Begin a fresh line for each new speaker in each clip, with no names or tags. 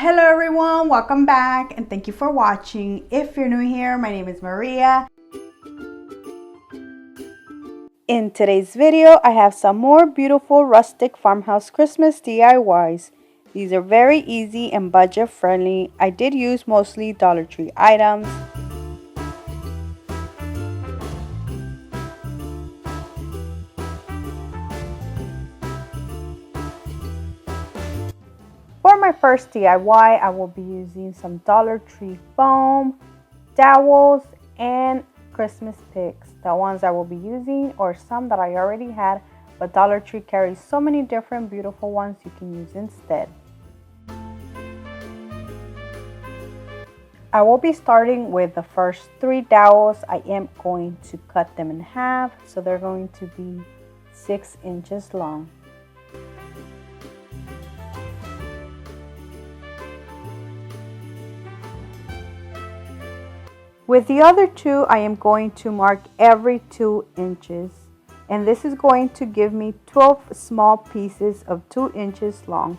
Hello everyone, welcome back and thank you for watching. If you're new here, my name is Maria. In today's video, I have some more beautiful rustic farmhouse Christmas DIYs. These are very easy and budget friendly. I did use mostly Dollar Tree items. For my first DIY, I will be using some Dollar Tree foam, dowels, and Christmas picks. The ones I will be using or some that I already had, but Dollar Tree carries so many different beautiful ones you can use instead. I will be starting with the first 3 dowels. I am going to cut them in half, so they're going to be 6 inches long. With the other 2, I am going to mark every 2 inches, and this is going to give me 12 small pieces of 2 inches long.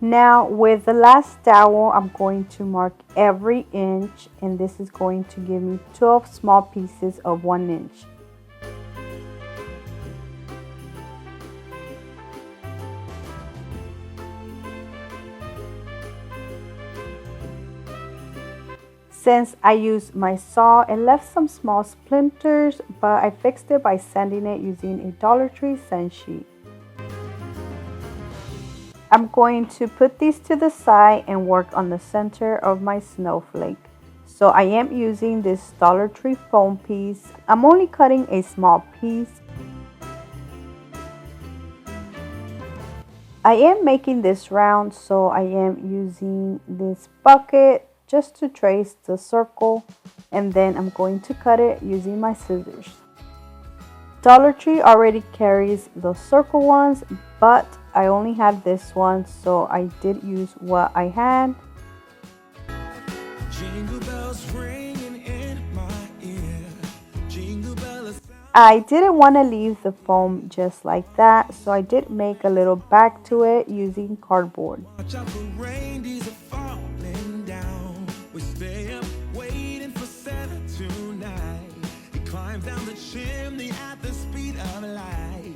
Now with the last dowel, I'm going to mark every inch, and this is going to give me 12 small pieces of 1 inch. Since I used my saw, it left some small splinters, but I fixed it by sanding it using a Dollar Tree sand sheet. I'm going to put these to the side and work on the center of my snowflake. So I am using this Dollar Tree foam piece. I'm only cutting a small piece. I am making this round, so I am using this bucket just to trace the circle, and then I'm going to cut it using my scissors. Dollar Tree already carries the circle ones, but I only had this one, so I did use what I had. Jingle bells ringing in my ear. Jingle bells. I didn't want to leave the foam just like that, so I did make a little back to it using cardboard. Watch out for rain, these are falling down. We stay up waiting for Santa tonight. He climbs down the chimney at the speed of light.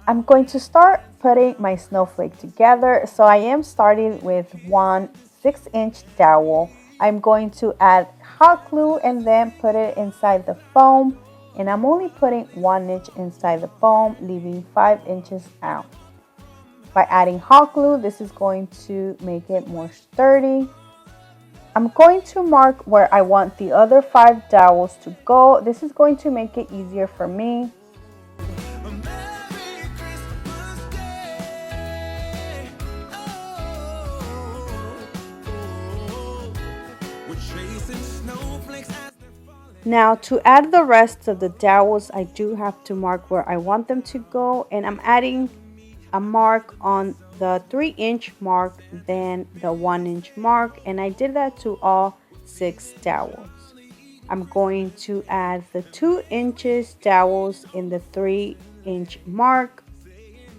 I'm going to start putting my snowflake together. So I am starting with one 6-inch dowel. I'm going to add hot glue and then put it inside the foam. And I'm only putting 1 inch inside the foam, leaving 5 inches out. By adding hot glue, this is going to make it more sturdy. I'm going to mark where I want the other 5 dowels to go. This is going to make it easier for me. Now to add the rest of the dowels, I do have to mark where I want them to go, and I'm adding a mark on the 3-inch mark, then the 1-inch mark, and I did that to all 6 dowels. I'm going to add the 2 inches dowels in the 3-inch mark,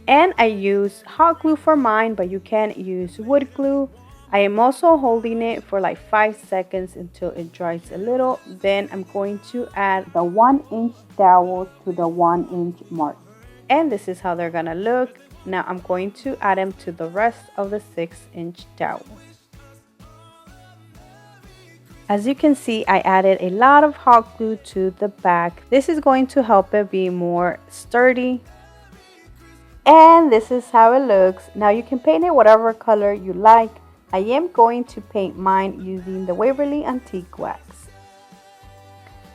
and I use hot glue for mine, but you can use wood glue. I am also holding it for like 5 seconds until it dries a little. Then I'm going to add the 1-inch dowels to the 1-inch mark. And this is how they're gonna look. Now I'm going to add them to the rest of the 6-inch dowels. As you can see, I added a lot of hot glue to the back. This is going to help it be more sturdy. And this is how it looks. Now you can paint it whatever color you like. I am going to paint mine using the Waverly Antique Wax.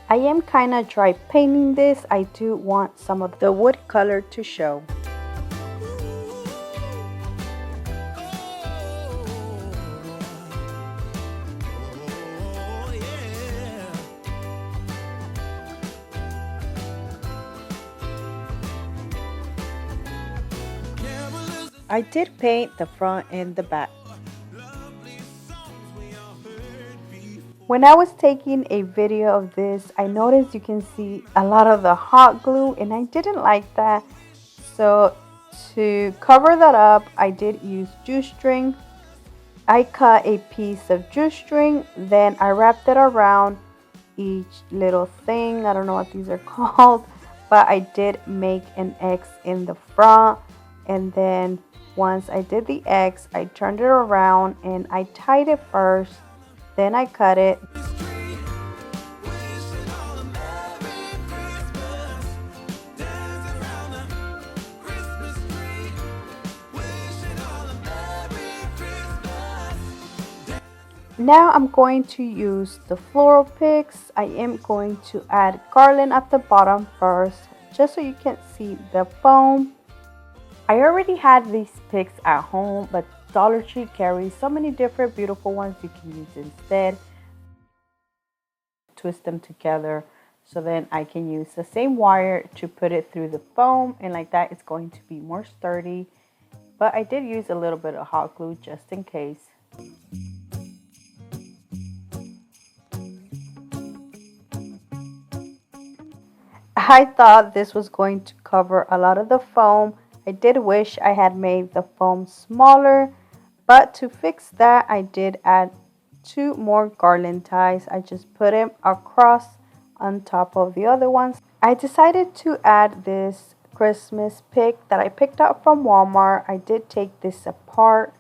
I am kind of dry painting this. I do want some of the wood color to show. I did paint the front and the back. When I was taking a video of this, I noticed you can see a lot of the hot glue and I didn't like that. So to cover that up, I did use jute string. I cut a piece of jute string, then I wrapped it around each little thing. I don't know what these are called, but I did make an X in the front. And then once I did the X, I turned it around and I tied it first, then I cut it. Now I'm going to use the floral picks. I am going to add garland at the bottom first, just so you can see the foam. I already had these picks at home, but Dollar Tree carries so many different beautiful ones you can use instead. Twist them together so then I can use the same wire to put it through the foam, and like that it's going to be more sturdy. But I did use a little bit of hot glue just in case. I thought this was going to cover a lot of the foam. I did wish I had made the foam smaller, but to fix that I did add 2 more garland ties. I just put them across on top of the other ones. I decided to add this Christmas pick that I picked up from Walmart. I did take this apart,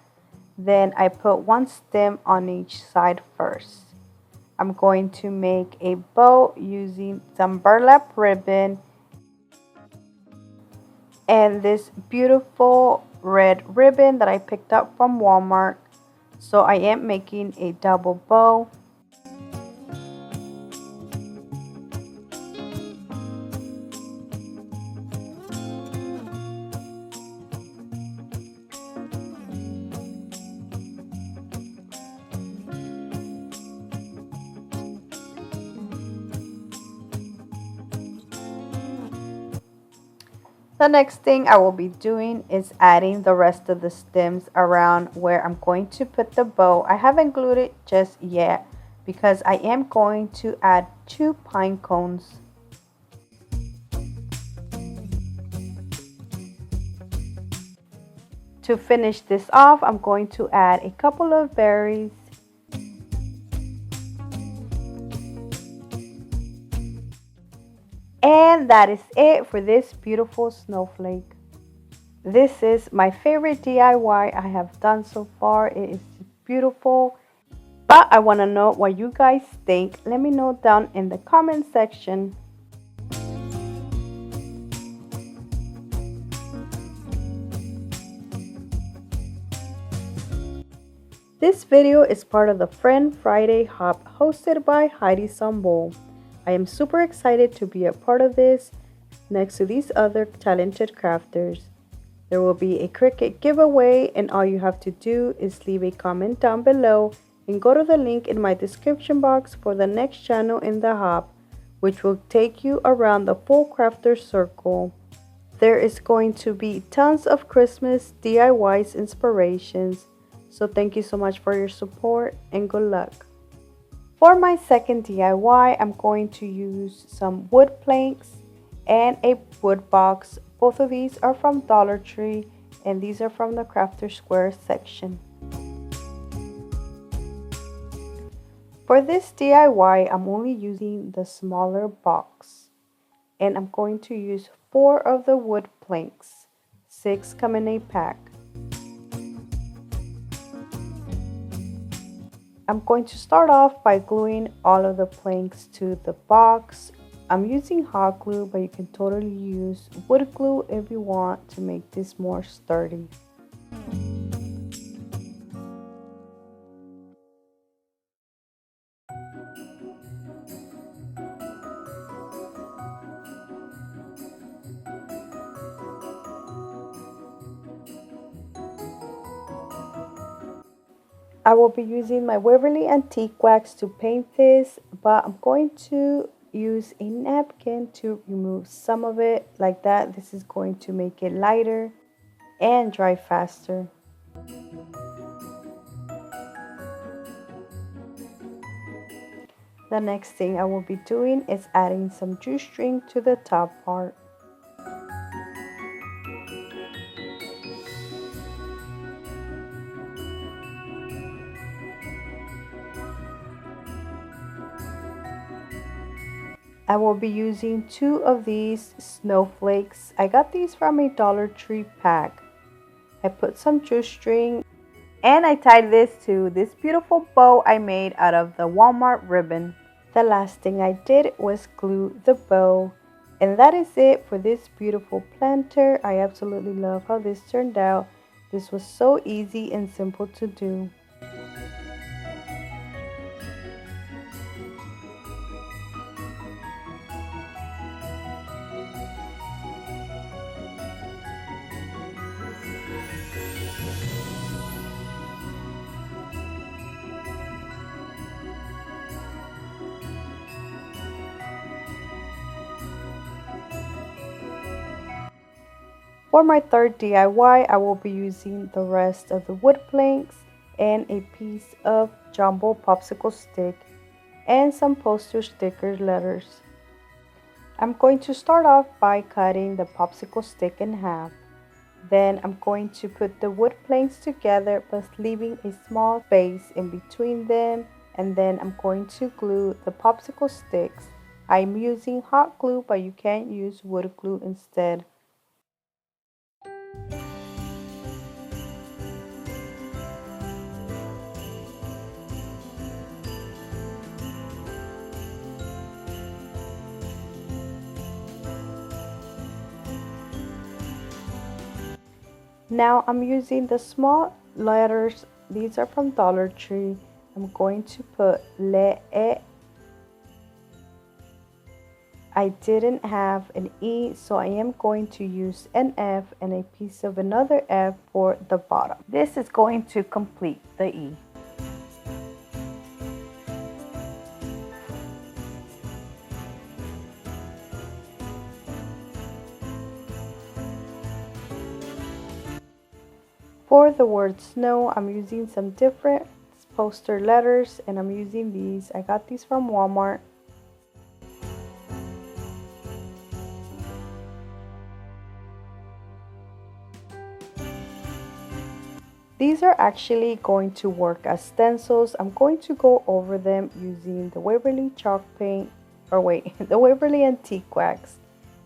then I put 1 stem on each side first. I'm going to make a bow using some burlap ribbon and this beautiful red ribbon that I picked up from Walmart. So I am making a double bow. The next thing I will be doing is adding the rest of the stems around where I'm going to put the bow. I haven't glued it just yet because I am going to add 2 pine cones. To finish this off, I'm going to add a couple of berries. And that is it for this beautiful snowflake. This is my favorite DIY I have done so far. It is beautiful. But I want to know what you guys think. Let me know down in the comment section. This video is part of the Friend Friday Hop hosted by Heidi Sonboul. I am super excited to be a part of this next to these other talented crafters. There will be a Cricut giveaway and all you have to do is leave a comment down below and go to the link in my description box for the next channel in the hop, which will take you around the full crafter circle. There is going to be tons of Christmas DIYs inspirations, so thank you so much for your support and good luck. For my second DIY, I'm going to use some wood planks and a wood box. Both of these are from Dollar Tree and these are from the Crafter Square section. For this DIY, I'm only using the smaller box and I'm going to use 4 of the wood planks. 6 come in a pack. I'm going to start off by gluing all of the planks to the box. I'm using hot glue, but you can totally use wood glue if you want to make this more sturdy. I will be using my Waverly antique wax to paint this, but I'm going to use a napkin to remove some of it like that. This is going to make it lighter and dry faster. The next thing I will be doing is adding some jute string to the top part. I will be using 2 of these snowflakes. I got these from a Dollar Tree pack. I put some jute string and I tied this to this beautiful bow I made out of the Walmart ribbon. The last thing I did was glue the bow. And that is it for this beautiful planter. I absolutely love how this turned out. This was so easy and simple to do. For my third DIY, I will be using the rest of the wood planks and a piece of jumbo popsicle stick and some poster sticker letters. I'm going to start off by cutting the popsicle stick in half. Then I'm going to put the wood planks together but leaving a small space in between them, and then I'm going to glue the popsicle sticks. I'm using hot glue, but you can use wood glue instead. Now I'm using the small letters. These are from Dollar Tree. I'm going to put le e. I didn't have an E, so I am going to use an F and a piece of another F for the bottom. This is going to complete the E. For the word snow, I'm using some different poster letters and I'm using these. I got these from Walmart. These are actually going to work as stencils. I'm going to go over them using the Waverly chalk paint, the Waverly antique wax.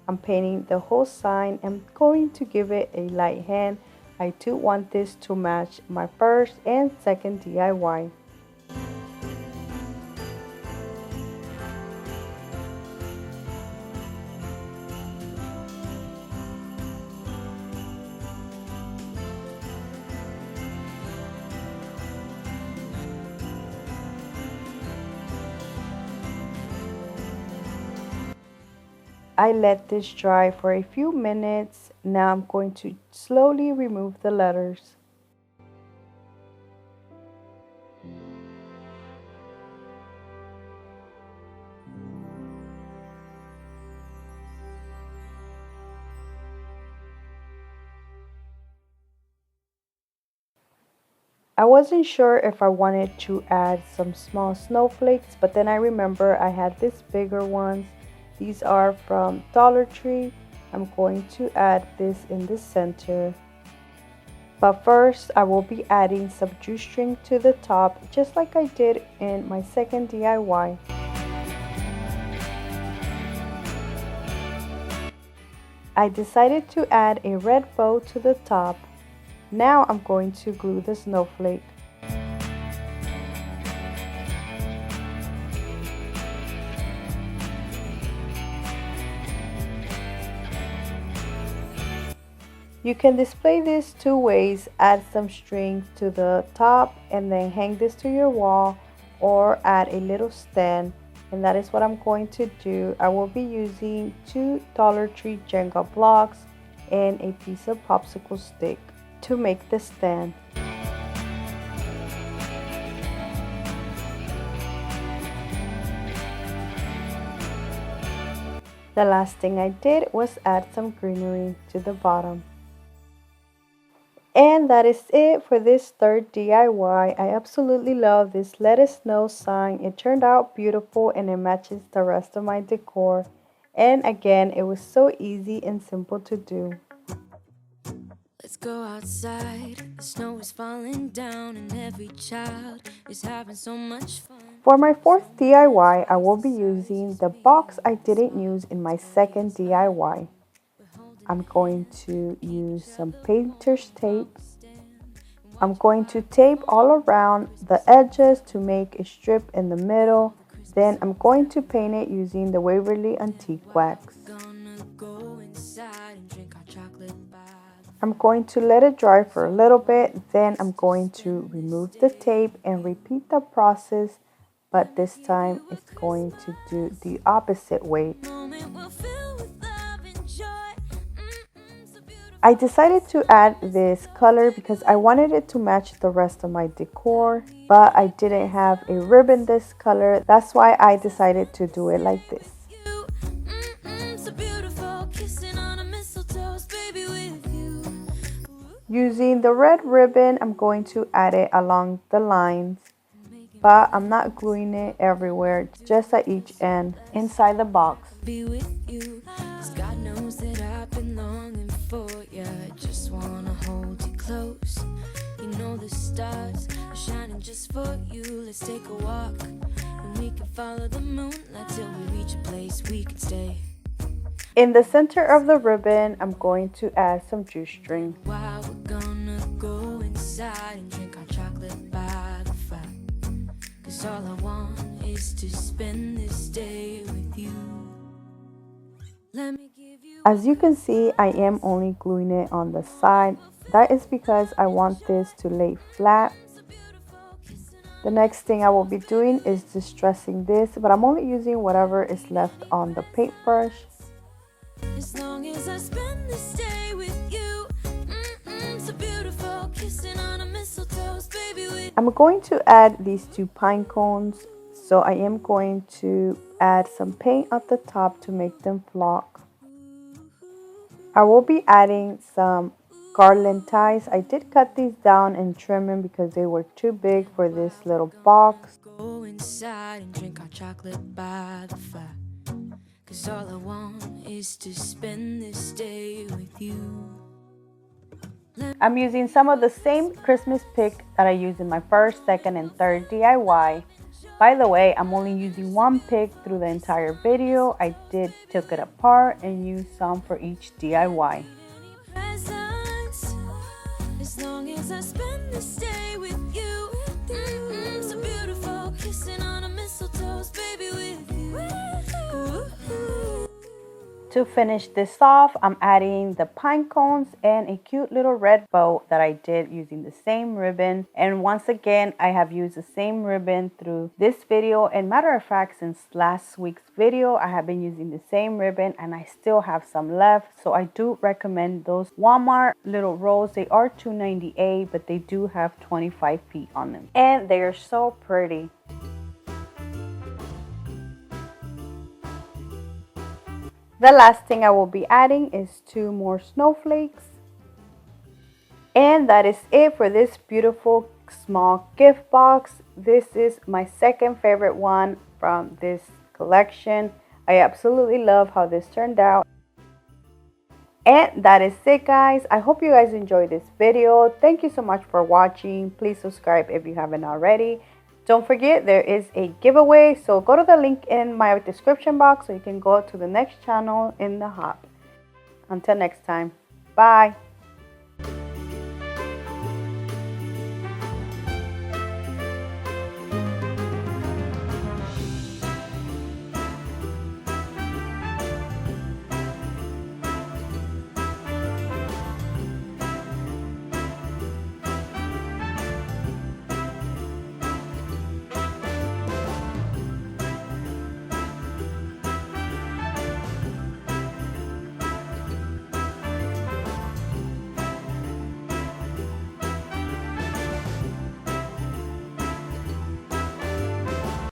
I'm painting the whole sign. I'm going to give it a light hand. I do want this to match my first and second DIY. I let this dry for a few minutes. Now I'm going to slowly remove the letters. I wasn't sure if I wanted to add some small snowflakes, but then I remember I had these bigger ones. These are from Dollar Tree. I'm going to add this in the center. But first, I will be adding some jute string to the top, just like I did in my second DIY. I decided to add a red bow to the top. Now I'm going to glue the snowflake. You can display this 2 ways: add some strings to the top and then hang this to your wall, or add a little stand, and that is what I'm going to do. I will be using 2 Dollar Tree Jenga blocks and a piece of popsicle stick to make the stand. The last thing I did was add some greenery to the bottom. And that is it for this third DIY. I absolutely love this let us know sign. It turned out beautiful and it matches the rest of my decor. And again, it was so easy and simple to do.
Let's go outside. The snow is falling down and every child is having so much fun.
For my fourth DIY, I will be using the box I didn't use in my second DIY. I'm going to use some painter's tape. I'm going to tape all around the edges to make a strip in the middle. Then I'm going to paint it using the Waverly antique wax. I'm going to let it dry for a little bit. Then I'm going to remove the tape and repeat the process, but this time it's going to do the opposite way. I decided to add this color because I wanted it to match the rest of my decor, but I didn't have a ribbon this color. That's why I decided to do it like this. Using the red ribbon, I'm going to add it along the lines, but I'm not gluing it everywhere, just at each end inside the box.
God knows that I've been longing for you. I just wanna hold you close. You know the stars are shining just for you. Let's take a walk and we can follow the moonlight till we reach a place we can stay.
In the center of the ribbon, I'm going to add some jute string.
Wow, we're gonna go inside and drink our chocolate by the fire. 'Cause all I want is to spend this day with you. Let me give you.
As you can see, I am only gluing it on the side. That is because I want this to lay flat. The next thing I will be doing is distressing this, but I'm only using whatever is left on the paintbrush.
As long as I spend this day with you, so beautiful, kissing on a mistletoe, baby.
I'm going to add these two pine cones, so I am going to add some paint at the top to make them flock. I will be adding some garland ties. I did cut these down and trim them because they were too big for this little box.
Go inside and drink our chocolate by the fire. 'Cause all I want is to spend this day with you.
I'm using some of the same Christmas pick that I used in my first, second, and third DIY. By the way, I'm only using one pick through the entire video. I took it apart and used some for each DIY.
As long as I spend this day with you, so beautiful, kissing on a mistletoe, baby, with you.
To finish this off, I'm adding the pine cones and a cute little red bow that I did using the same ribbon. And once again, I have used the same ribbon through this video. And matter of fact, since last week's video, I have been using the same ribbon and I still have some left. So I do recommend those Walmart little rolls. They are $2.98, but they do have 25 feet on them. And they are so pretty. The last thing I will be adding is 2 more snowflakes. And that is it for this beautiful small gift box. This is my second favorite one from this collection. I absolutely love how this turned out. And that is it, guys. I hope you guys enjoyed this video. Thank you so much for watching. Please subscribe if you haven't already. Don't forget, there is a giveaway, so go to the link in my description box so you can go to the next channel in the hop. Until next time, bye.